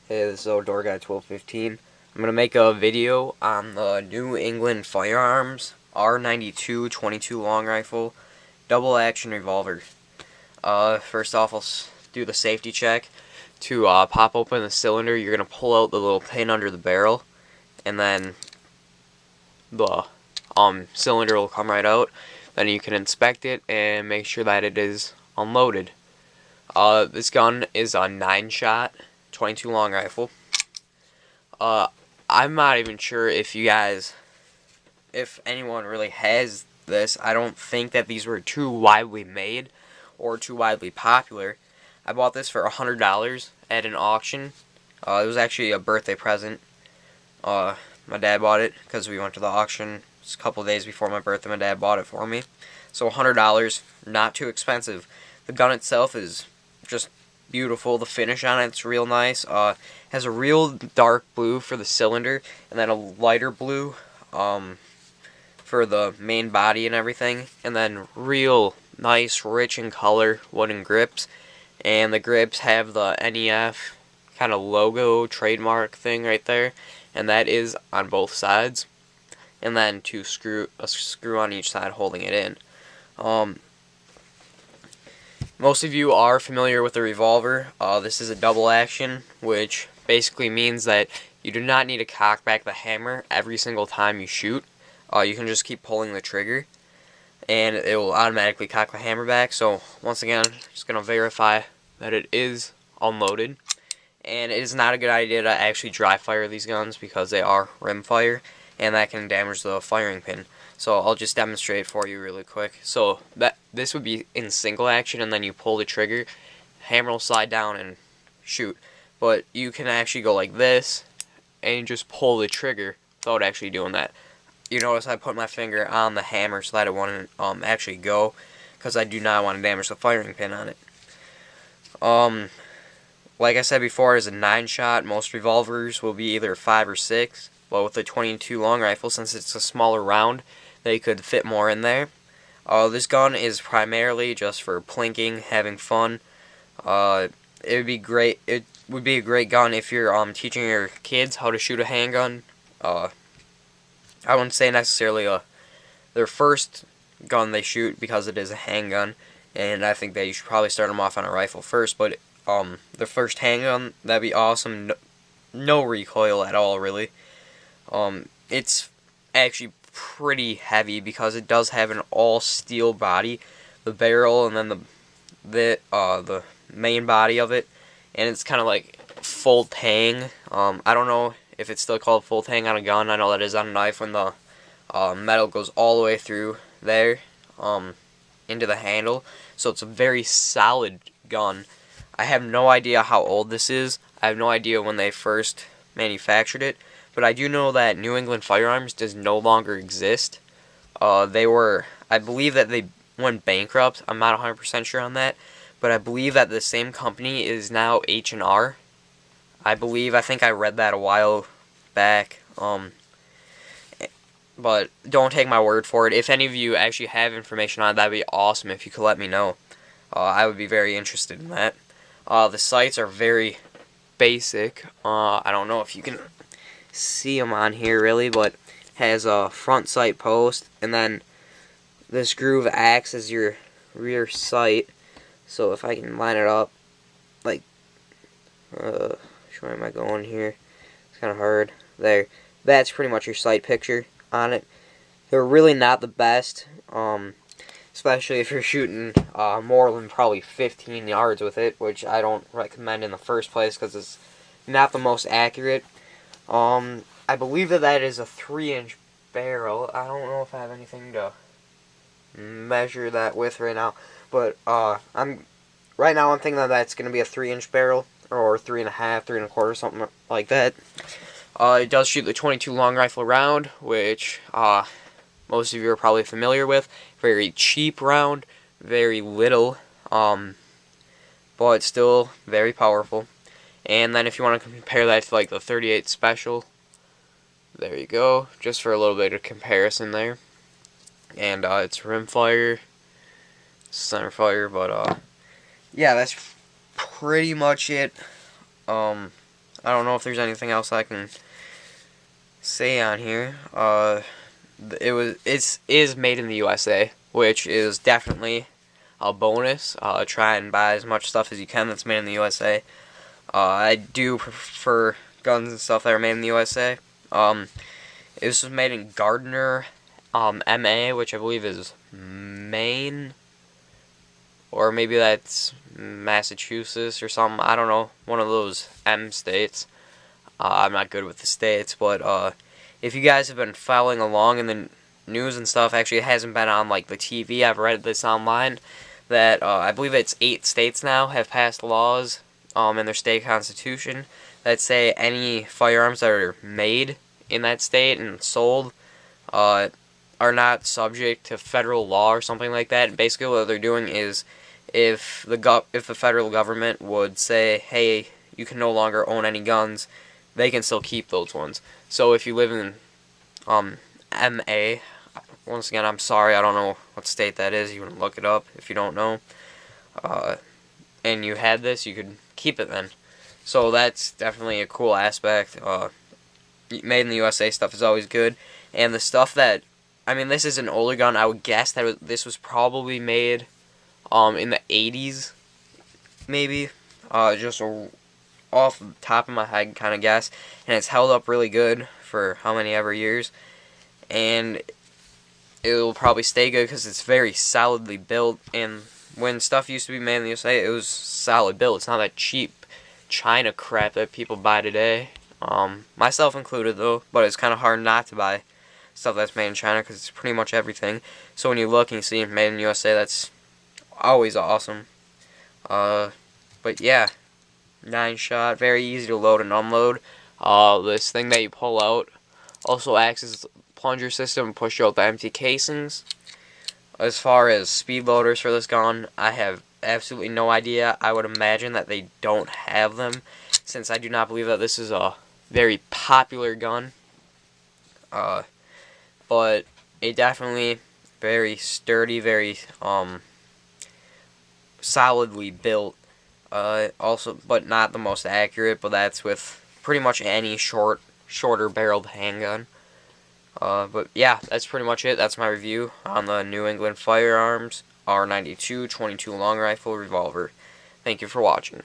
Hey, this is Outdoor Guy 1215. I'm gonna make a video on the New England Firearms R92 22 long rifle double action revolver. First off, I'll do the safety check. To pop open the cylinder, you're gonna pull out the little pin under the barrel, and then the cylinder will come right out. Then you can inspect it and make sure that it is unloaded. This gun is a 9-shot 22 long rifle. I'm not even sure if anyone really has this. I don't think that these were too widely made or too widely popular. I bought this for $100 at an auction. It was actually a birthday present. My dad bought it because we went to the auction a couple days before my birthday. My dad bought it for me. So $100, not too expensive. The gun itself is just beautiful. The finish on it's real nice. Has a real dark blue for the cylinder, and then a lighter blue for the main body and everything, and then real nice, rich in color wooden grips. And the grips have the NEF kind of logo trademark thing right there, and that is on both sides. And then a screw on each side holding it in. Most of you are familiar with the revolver. This is a double action, which basically means that you do not need to cock back the hammer every single time you shoot. You can just keep pulling the trigger, and it will automatically cock the hammer back. So once again, just going to verify that it is unloaded. And it is not a good idea to actually dry fire these guns because they are rim fire, and that can damage the firing pin. So I'll just demonstrate for you really quick. So this would be in single action, and then you pull the trigger, hammer will slide down and shoot. But you can actually go like this and just pull the trigger without actually doing that. You notice I put my finger on the hammer so that it wouldn't actually go, because I do not want to damage the firing pin on it. Like I said before, it's a 9-shot. Most revolvers will be either 5 or 6. But with the 22 long rifle, since it's a smaller round, they could fit more in there. This gun is primarily just for plinking, having fun. It would be great. It would be a great gun if you're teaching your kids how to shoot a handgun. I wouldn't say necessarily their first gun they shoot, because it is a handgun, and I think that you should probably start them off on a rifle first. But their first handgun, that'd be awesome. No recoil at all, really. It's actually pretty heavy because it does have an all steel body, the barrel, and then the main body of it, and it's kind of like full tang. I don't know if it's still called full tang on a gun. I know that is on a knife when the metal goes all the way through there into the handle. So it's a very solid gun. I have no idea how old this is. I have no idea when they first manufactured it. But I do know that New England Firearms does no longer exist. I believe that they went bankrupt. I'm not 100% sure on that. But I believe that the same company is now H&R. I think I read that a while back. But don't take my word for it. If any of you actually have information on it, that'd be awesome if you could let me know. I would be very interested in that. The sights are very basic. I don't know if you can see them on here really, but has a front sight post, and then this groove acts as your rear sight. So if I can line it up, like, where am I going here? It's kind of hard. There. That's pretty much your sight picture on it. They're really not the best, especially if you're shooting more than probably 15 yards with it, which I don't recommend in the first place because it's not the most accurate. I believe that is a 3-inch barrel. I don't know if I have anything to measure that with right now, but I'm thinking that that's going to be a 3-inch barrel, or 3.5, 3.25, something like that. It does shoot the 22 long rifle round, which most of you are probably familiar with. Very cheap round, very little, but still very powerful. And then if you want to compare that to like the 38 Special, there you go, just for a little bit of comparison there. And it's rimfire, centerfire, but yeah, that's pretty much it. I don't know if there's anything else I can say on here. It is made in the USA, which is definitely a bonus. Try and buy as much stuff as you can that's made in the USA. I do prefer guns and stuff that are made in the USA. This was made in Gardner, MA, which I believe is Maine, or maybe that's Massachusetts or something. I don't know, one of those M states. I'm not good with the states, but if you guys have been following along in the news and stuff, actually it hasn't been on like the TV. I've read this online that I believe it's 8 states now have passed laws in their state constitution that say any firearms that are made in that state and sold are not subject to federal law or something like that. And basically what they're doing is if the federal government would say, hey, you can no longer own any guns, they can still keep those ones. So if you live in MA, once again, I'm sorry, I don't know what state that is. You can look it up if you don't know. And you had this, you could keep it then. So that's definitely a cool aspect. Made in the USA stuff is always good. And the stuff that, I mean, this is an older gun. I would guess that this was probably made in the 80s, maybe. Just off the top of my head kind of guess. And it's held up really good for how many ever years. And it will probably stay good because it's very solidly built. And when stuff used to be made in the USA, it was solid built. It's not that cheap China crap that people buy today. Myself included though, but it's kind of hard not to buy stuff that's made in China because it's pretty much everything. So when you look and you see made in the USA, that's always awesome. But yeah, 9-shot, very easy to load and unload. This thing that you pull out also acts as a plunger system and push out the empty casings. As far as speed loaders for this gun, I have absolutely no idea. I would imagine that they don't have them, since I do not believe that this is a very popular gun. But it definitely very sturdy, very solidly built. Also, but not the most accurate. But that's with pretty much any shorter barreled handgun. But yeah, that's pretty much it. That's my review on the New England Firearms R92 22 long rifle revolver. Thank you for watching.